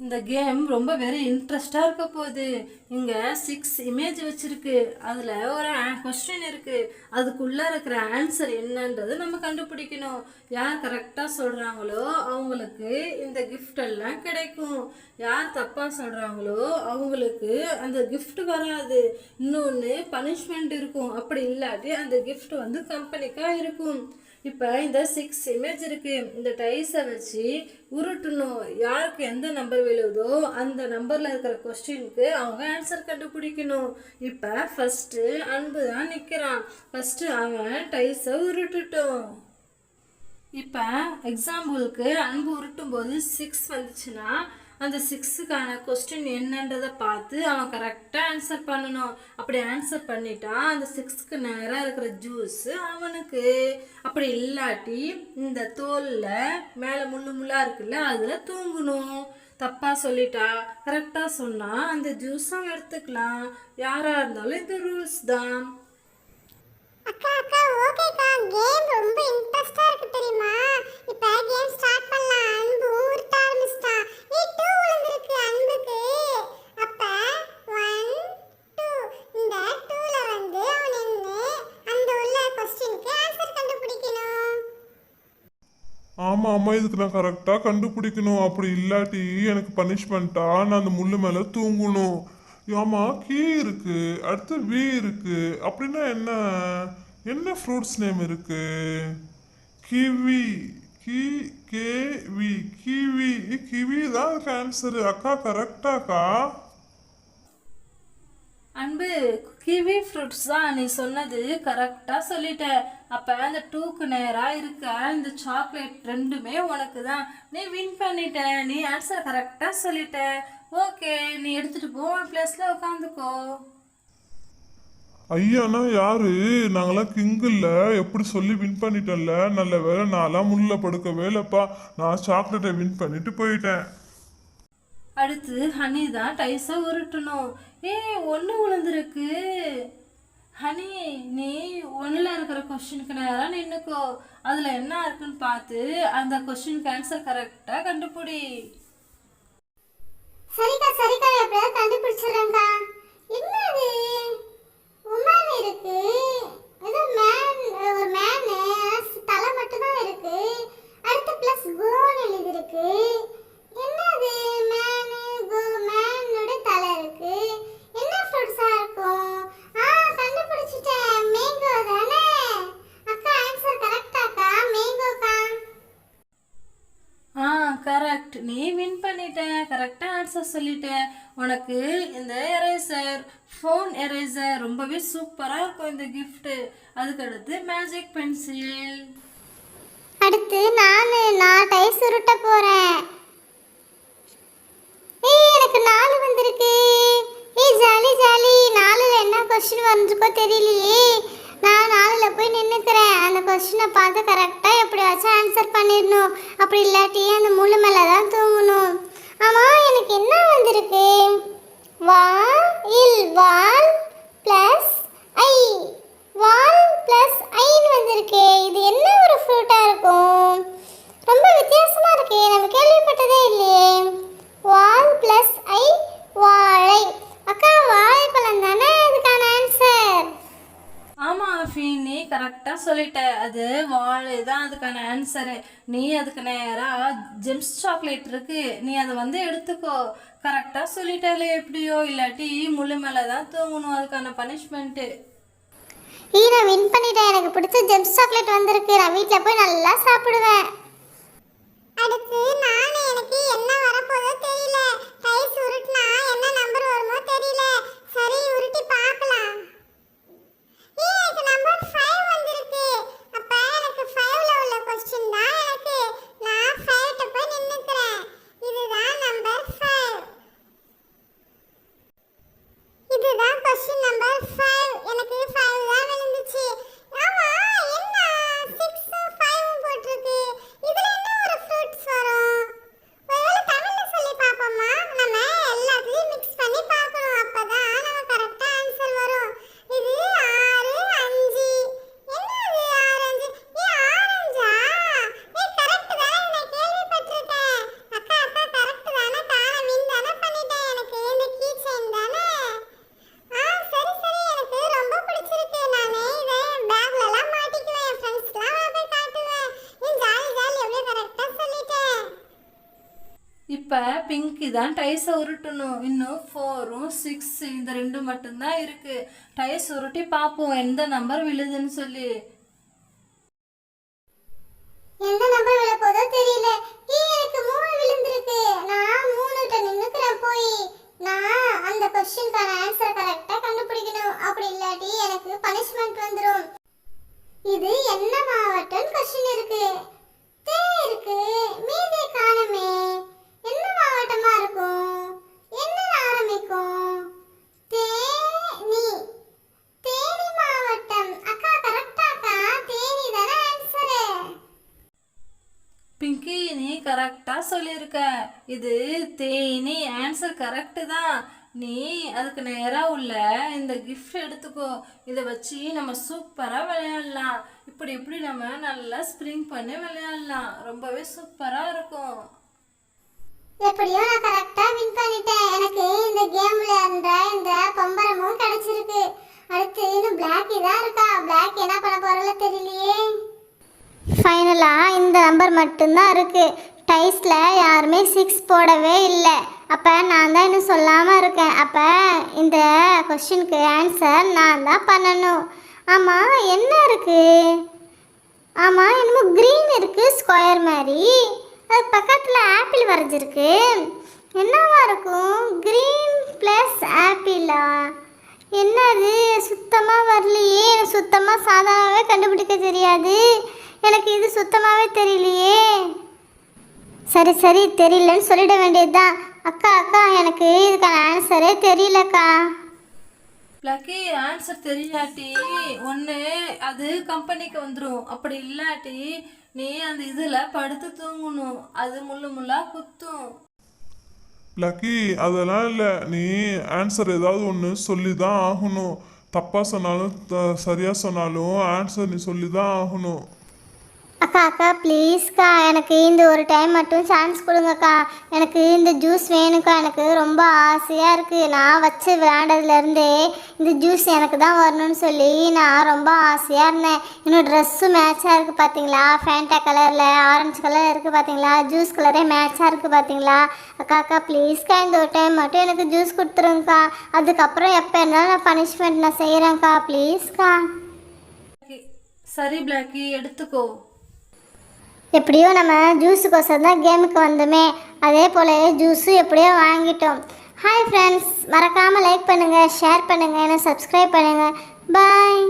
இந்த கேம் ரொம்ப வெரி இன்ட்ரெஸ்டாக இருக்க போகுது. இங்கே 6 இமேஜ் வச்சுருக்கு. அதில் ஒரு கொஸ்டின் இருக்குது. அதுக்குள்ளே இருக்கிற ஆன்சர் என்னன்றது நம்ம கண்டுபிடிக்கணும். யார் கரெக்டாக சொல்கிறாங்களோ அவங்களுக்கு இந்த கிஃப்ட் எல்லாம் கிடைக்கும். யார் தப்பாக சொல்கிறாங்களோ அவங்களுக்கு அந்த கிஃப்ட் வராது. இன்னொன்று பனிஷ்மெண்ட் இருக்கும். அப்படி இல்லாட்டி அந்த கிஃப்ட் வந்து கம்பெனிக்காக இருக்கும். இப்போ இந்த 6 இமேஜ் இருக்கு. இந்த டைஸை வச்சு உருட்டணும். யாருக்கு எந்த நம்பர் விழுதோ அந்த நம்பர்ல இருக்கிற கொஸ்டினுக்கு அவங்க ஆன்சர் கண்டுபிடிக்கணும். இப்போ ஃபர்ஸ்ட் அன்பு தான் நிற்கிறான். ஃபர்ஸ்ட் அவன் டைஸை உருட்டுட்டோம். இப்போ எக்ஸாம்பிளுக்கு அன்பு உருட்டும் போது 6 வந்துச்சுன்னா அந்த 6க்கான கொஸ்டின் என்னன்றதை பார்த்து அவன் கரெக்டாக ஆன்சர் பண்ணணும். அப்படி ஆன்சர் பண்ணிட்டான் அந்த 6க்கு நேராக இருக்கிற ஜூஸ் அவனுக்கு. அப்படி இல்லாட்டி இந்த தோலில் மேலே முள்ளு முள்ளாக இருக்குல்ல அதில் தூங்கணும். தப்பாக சொல்லிட்டா கரெக்டாக சொன்னால் அந்த ஜூஸும் எடுத்துக்கலாம். யாராக இருந்தாலும் இந்த ரூல்ஸ் தான். அக்கா அக்கா ஓகேக்கா, கேம் ரொம்ப இன்ட்ரெஸ்டா இருக்கு தெரியுமா? இப்போ கேம் ஸ்டார்ட் பண்ணலாம். அன்பு ஊர்த்த ஆரம்பிச்சிட்டான். 2 விழுந்திருக்கு அன்புக்கு. அப்ப 1 2 இந்த 2ல வந்து அவன் நின்னு அந்த உள்ள क्वेश्चनக்கு ஆன்சர் கண்டுபிடிக்கணும். ஆமாம் ஆமாம், இதுக்கு நான் கரெக்டாக கண்டுபிடிக்கணும். அப்படி இல்லாட்டி எனக்கு பனிஷ்மெண்ட்டா நான் அந்த முள்ளு மேலே தூங்கணும். ஆமா, கீ இருக்கு, அடுத்து வி இருக்கு. அப்படின்னா என்ன என்ன ஃப்ரூட்ஸ் நேம் இருக்கு? கிவி, கி கேவி, கிவி. கிவி தான் அதுக்கு ஆன்சரு. அக்கா கரெக்டாக்கா? அன்பு, கிவி ஃப்ரூட்ஸ் தான். நீ சொன்னது கரெக்டாக சொல்லிட்ட. அப்போ அந்த 2க்கு நேராக இருக்க இந்த சாக்லேட் ரெண்டுமே உனக்கு தான். நீ வின் பண்ணிட்ட. நீ ஆன்சர் கரெக்டாக சொல்லிட்ட. ஓகே, நீ எடுத்துகிட்டு போ, உன் பிளேஸில் உட்காந்துக்கோ. ஐயாண்ணா யாரு? நாங்களாம் கிங்கில்ல எப்படி சொல்லி வின் பண்ணிட்டோம்ல. நல்ல வேலை, நான்லாம் முள்ள படுக்க வேலைப்பா. நான் சாக்லேட்டை வின் பண்ணிட்டு போயிட்டேன். அடுத்து ஹனி தான் டைஸை உருட்டணும். ஒன்று விழுந்திருக்கு. ஹனி, நீ ஒன்றில் இருக்கிற கொஸ்டினுக்கு நேரம் நின்றுக்கோ. அதில் என்ன இருக்குன்னு பார்த்து அந்த கொஸ்டினுக்கு ஆன்சர் கரெக்டாக கண்டுபிடி. சரிக்கா சரிக்கா, எப்படியாவது கண்டுபிடிச்சிடுறேன்க்கா. என்னது உமன் இருக்கு, ஏதோ மேன், ஒரு மேனு தலை மட்டும் தான் இருக்கு. அடுத்து பிளஸ் கோன்னு எழுதிருக்கு. என்னது மேனு கோ, மேனோட தலை இருக்கு. என்ன ஃப்ரூட்ஸா இருக்கும்? கண்டுபிடிச்சிட்டேன். மேங்கோ தானே அக்கா? ஆன்சர் கரெக்டாக்கா? மேங்கோக்கா. கரெக்ட். நீ வின் பண்ணிட்ட. கரெக்டாக ஆன்சர் சொல்லிட்ட. உனக்கு இந்த எரேசர், ஃபோன் எரேசர் ரொம்பவே சூப்பராக இருக்கும் இந்த கிஃப்ட்டு. அதுக்கடுத்து மேஜிக் பென்சில். அடுத்து நான் டைஸ் உருட்ட போறேன். எனக்கு 4 வந்திருக்கு. Jolly jolly. 4ல என்ன கொஸ்டின் வந்திருக்கோ தெரியலையே. நான் 4ல போய் நின்றுக்கிறேன். அந்த கொஸ்டினை பார்த்து கரெக்டாக எப்படியாச்சும் ஆன்சர் பண்ணிடணும். அப்படி இல்லாட்டி அந்த முள்ளு மேலே தான் தூங்கணும். ஆமாம், எனக்கு என்ன வந்திருக்கு? வால் ப்ளஸ் ஐ. வால் ப்ளஸ் ஐன்னு வந்திருக்கு. இது என்ன ஒரு ஃப்ரூட்டாக இருக்கும்? ரொம்ப வித்தியாசமாக இருக்கே, நம்ம கேள்விப்பட்டதே இல்லையே. வால் ப்ளஸ் ஐ, வாழை. அக்கா, வாழைப்பழம் தானே அதுக்கான ஆன்சர்? ஆமாம் அஃபி, நீ கரெக்டாக சொல்லிட்ட. அது வாழை தான் அதுக்கான ஆன்சரு. நீ அதுக்கு நேராக ஜெம்ஸ் சாக்லேட் இருக்கு, நீ அதை வந்து எடுத்துக்கோ. கரெக்டாக சொல்லிட்டாலே எப்படியோ. இல்லாட்டி முள்ளு மேலே தான் தூங்கணும். அதுக்கான பனிஷ்மெண்ட்டு. நான் வின் பண்ணிட்டேன். எனக்கு பிடிச்ச ஜெம்ஸ் சாக்லேட் வந்திருக்கு. நான் வீட்டில் போய் நல்லா சாப்பிடுவேன். அடுத்து எனக்கு என்ன வரப்போதோ தெரியல. டைஸ் உருட்டுனா என்ன நம்பர் வருமோ தெரியல. சரி, உருட்டி பார்க்கலாம். எனக்கு நம்பர் 5 வந்திருக்கு. அப்ப எனக்கு 5ல உள்ள क्वेश्चन தான் எனக்கு. நான் 5 கிட்ட போய் நின்னுக்கிறேன். இதுதான் நம்பர் 5. இதுதான் क्वेश्चन நம்பர் 5. எனக்கு 5 தான் விழுந்துச்சு. ஆமா, என்ன 6 5 போட்டுருக்கு. இதுல என்ன ஒரு ஃப்ரூட்ஸ் வரும்? இப்போ பிங்கி தான் டைஸை உருட்டணும். இன்னும் 4ம் 6 இந்த 2 மட்டும்தான் இருக்கு. டைஸ் உருட்டி பார்ப்போம் எந்த நம்பர் விழுதுன்னு சொல்லி. எந்த நம்பர் விழ போதோ தெரியல. எனக்கு 3 விழுந்திருக்கு. நான் 3 கிட்ட நின்னுக்கிறேன் போய். நான் அந்த क्वेश्चनக்கான ஆன்சர் கரெக்ட்டா கண்டுபிடிக்கணும். அப்படி இல்லாட்டி எனக்கு பனிஷ்மென்ட் வந்துரும். இது என்ன மாவட்டம் क्वेश्चन இருக்கு. இருக்கு மீதி காணுமே. என்ன மாவட்டமா இருக்கும்? என்ன ஆரம்பிக்கும்? தேனி. தேனி மாவட்டம். அக்கா கரெக்டாக்கா? தேனி தான ஆன்சர். பிங்கி நீ கரெக்டாக சொல்லியிருக்க. இது தேனி ஆன்சர் கரெக்டு தான். நீ அதுக்கு நேராக உள்ள இந்த கிஃப்ட் எடுத்துக்கோ. இதை வச்சு நம்ம சூப்பராக விளையாடலாம். இப்படி நம்ம நல்லா ஸ்ப்ரிங் பண்ணி விளையாடலாம். ரொம்பவே சூப்பராக இருக்கும். எப்படியோ நான் கரெக்டா வின் பண்ணிட்டேன். எனக்கு இந்த கேம்ல இந்த பம்பரமும் கிடைச்சிருக்கு. அடுத்து இன்னும் பிளாக்கி தான் இருக்கா. பிளாக் என்ன பண்ண போறல தெரியலையே. ஃபைனலா இந்த நம்பர் மட்டும்தான் இருக்கு. டைஸ்ல யாருமே 6 போடவே இல்லை. அப்போ நான் தான் இன்னும் சொல்லாமல் இருக்கேன். அப்போ இந்த கொஸ்டினுக்கு ஆன்சர் நான் தான் பண்ணணும். ஆமாம் என்ன இருக்கு? ஆமாம் என்னமோ க்ரீன் இருக்குது ஸ்கொயர் மாதிரி. அது பக்கத்தில் ஆப்பிள் வரைஞ்சிருக்கு. என்னவா இருக்கும்? க்ரீன் ப்ளஸ் ஆப்பிளா? என்னது சுத்தமாக வரலையே. எனக்கு சுத்தமாக சாதாரணவே கண்டுபிடிக்க தெரியாது. எனக்கு இது சுத்தமாகவே தெரியலையே. சரி தெரியலன்னு சொல்லிட வேண்டியதுதான். அக்கா எனக்கு இதுக்கான ஆன்சரே தெரியலக்கா. லக்கி ஆன்சர் தெரியாட்டி ஒன்று அது கம்பெனிக்கு வந்துடும். அப்படி இல்லாட்டி நீ அந்த இதில் படுத்து தூங்கணும். அது முள்ளாக குத்தும். லக்கி அதெல்லாம் இல்லை, நீ ஆன்சர் ஏதாவது ஒன்று சொல்லி தான் ஆகணும். தப்பாக சொன்னாலும் சரியாக சொன்னாலும் ஆன்சர் நீ சொல்லி தான் ஆகணும். அக்கா ப்ளீஸ்க்கா எனக்கு இந்த ஒரு டைம் மட்டும் சான்ஸ் கொடுங்கக்கா. எனக்கு இந்த ஜூஸ் வேணுக்கா. எனக்கு ரொம்ப ஆசையாக இருக்குது. நான் வச்சு விளையாண்டதுலேருந்தே இந்த ஜூஸ் எனக்கு தான் வரணும்னு சொல்லி நான் ரொம்ப ஆசையாக இருந்தேன். இன்னும் ட்ரெஸ்ஸும் மேட்சாக இருக்குது பார்த்தீங்களா. ஃபேண்டா கலரில் ஆரஞ்சு கலர் இருக்குது பார்த்தீங்களா. ஜூஸ் கலரே மேட்சாக இருக்குது பார்த்தீங்களா. அக்கா ப்ளீஸ்க்கா இந்த ஒரு டைம் மட்டும் எனக்கு ஜூஸ் கொடுத்துருங்கக்கா. அதுக்கப்புறம் எப்போ இருந்தாலும் நான் பனிஷ்மெண்ட் நான் செய்கிறேன்க்கா. ப்ளீஸ்க்கா. சரி பிளாக்கி எடுத்துக்கோ. எப்படியோ நம்ம ஜூஸுக்கோசரம் தான் கேமுக்கு வந்தோமே. அதே போல ஜூஸும் எப்படியோ வாங்கிட்டோம். ஹாய் ஃப்ரெண்ட்ஸ், மறக்காமல் லைக் பண்ணுங்கள், ஷேர் பண்ணுங்கள், சப்ஸ்கிரைப் பண்ணுங்கள். பாய்.